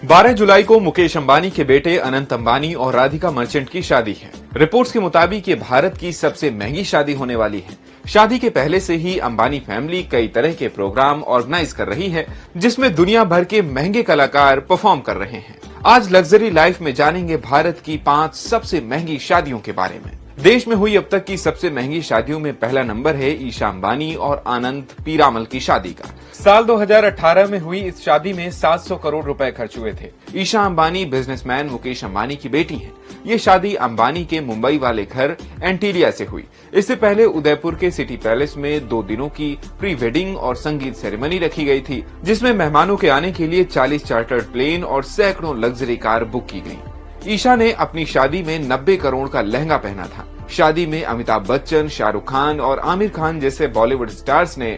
12 जुलाई को मुकेश अंबानी के बेटे अनंत अंबानी और राधिका मर्चेंट की शादी है। रिपोर्ट्स के मुताबिक ये भारत की सबसे महंगी शादी होने वाली है। शादी के पहले से ही अंबानी फैमिली कई तरह के प्रोग्राम ऑर्गेनाइज कर रही है, जिसमें दुनिया भर के महंगे कलाकार परफॉर्म कर रहे हैं। आज लग्जरी लाइफ में जानेंगे भारत की 5 सबसे महंगी शादियों के बारे में। देश में हुई अब तक की सबसे महंगी शादियों में पहला नंबर है ईशा अंबानी और आनंद पीरामल की शादी का। साल 2018 में हुई इस शादी में 700 करोड़ रुपए खर्च हुए थे। ईशा अंबानी बिजनेसमैन मुकेश अंबानी की बेटी हैं। ये शादी अंबानी के मुंबई वाले घर एंटीलिया से हुई। इससे पहले उदयपुर के सिटी पैलेस में 2 दिनों की प्री वेडिंग और संगीत सेरेमनी रखी गई थी, जिसमें मेहमानों के आने के लिए 40 चार्टर्ड प्लेन और सैकड़ों लग्जरी कार बुक की गई। ईशा ने अपनी शादी में 90 करोड़ का लहंगा पहना था। शादी में अमिताभ बच्चन, शाहरुख खान और आमिर खान जैसे बॉलीवुड स्टार्स ने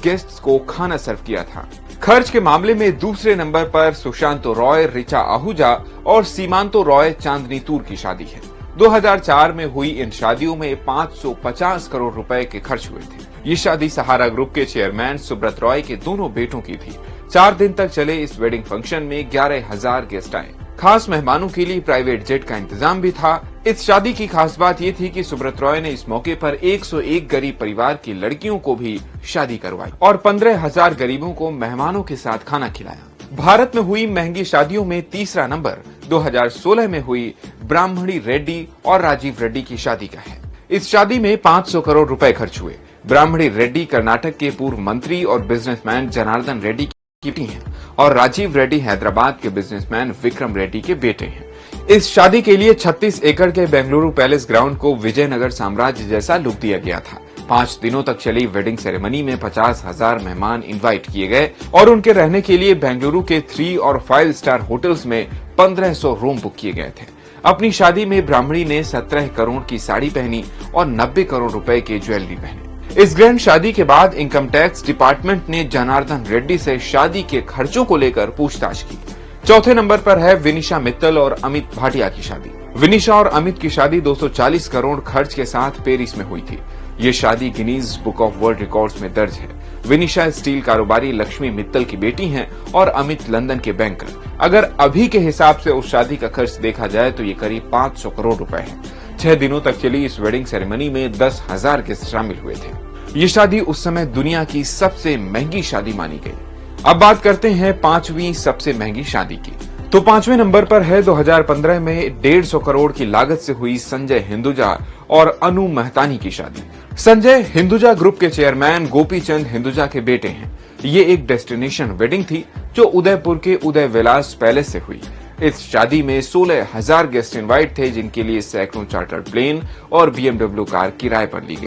गेस्ट्स को खाना सर्व किया था। खर्च के मामले में दूसरे नंबर पर सुशांतो रॉय, ऋचा आहूजा और सीमांतो रॉय चांदनीतूर की शादी है। 2004 में हुई इन शादियों में 550 करोड़ रुपए के खर्च हुए थे। ये शादी सहारा ग्रुप के चेयरमैन सुब्रत रॉय के दोनों बेटों की थी। 4 दिन तक चले इस वेडिंग फंक्शन में 11,000 गेस्ट आए। खास मेहमानों के लिए प्राइवेट जेट का इंतजाम भी था। इस शादी की खास बात ये थी कि सुब्रत रॉय ने इस मौके पर 101 गरीब परिवार की लड़कियों को भी शादी करवाई और 15,000 गरीबों को मेहमानों के साथ खाना खिलाया। भारत में हुई महंगी शादियों में तीसरा नंबर 2016 में हुई ब्राह्मणी रेड्डी और राजीव रेड्डी की शादी का है। इस शादी में 500 करोड़ रुपए खर्च हुए। ब्राह्मणी रेड्डी कर्नाटक के पूर्व मंत्री और बिजनेसमैन जनार्दन रेड्डी की हैं और राजीव रेड्डी हैदराबाद के बिजनेसमैन विक्रम रेड्डी के बेटे हैं। इस शादी के लिए 36 एकड़ के बेंगलुरु पैलेस ग्राउंड को विजयनगर साम्राज्य जैसा लुक दिया गया था। 5 दिनों तक चली वेडिंग सेरेमनी में 50,000 मेहमान इनवाइट किए गए और उनके रहने के लिए बेंगलुरु के 3 और 5 स्टार होटल्स में 1500 रूम बुक किए गए थे। अपनी शादी में ब्राह्मणी ने 17 करोड़ की साड़ी पहनी और 90 करोड़ रुपए की ज्वेलरी पहनी। इस ग्रैंड शादी के बाद इनकम टैक्स डिपार्टमेंट ने जनार्दन रेड्डी से शादी के खर्चों को लेकर पूछताछ की। चौथे नंबर पर है विनीशा मित्तल और अमित भाटिया की शादी। विनीशा और अमित की शादी 240 करोड़ खर्च के साथ पेरिस में हुई थी। ये शादी Guinness book of world records में दर्ज है। विनीशा स्टील कारोबारी लक्ष्मी मित्तल की बेटी हैं और अमित लंदन के बैंकर। अगर अभी के हिसाब से उस शादी का खर्च देखा जाए तो ये करीब 500 करोड़ रुपए है। 6 दिनों तक चली इस वेडिंग सेरेमनी में 10,000 गेस्ट शामिल हुए थे। ये शादी उस समय दुनिया की सबसे महंगी शादी मानी गई। अब बात करते हैं 5वीं सबसे महंगी शादी की। तो 5वें नंबर पर है 2015 में 150 करोड़ की लागत से हुई संजय हिंदुजा और अनु मेहतानी की शादी। संजय हिंदुजा ग्रुप के चेयरमैन गोपी चंद हिंदुजा के बेटे हैं। ये एक डेस्टिनेशन वेडिंग थी जो उदयपुर के उदय विलास पैलेस से हुई। इस शादी में 16,000 गेस्ट इनवाइट थे, जिनके लिए सैकड़ों चार्टर्ड प्लेन और BMW कार किराए पर ली गई।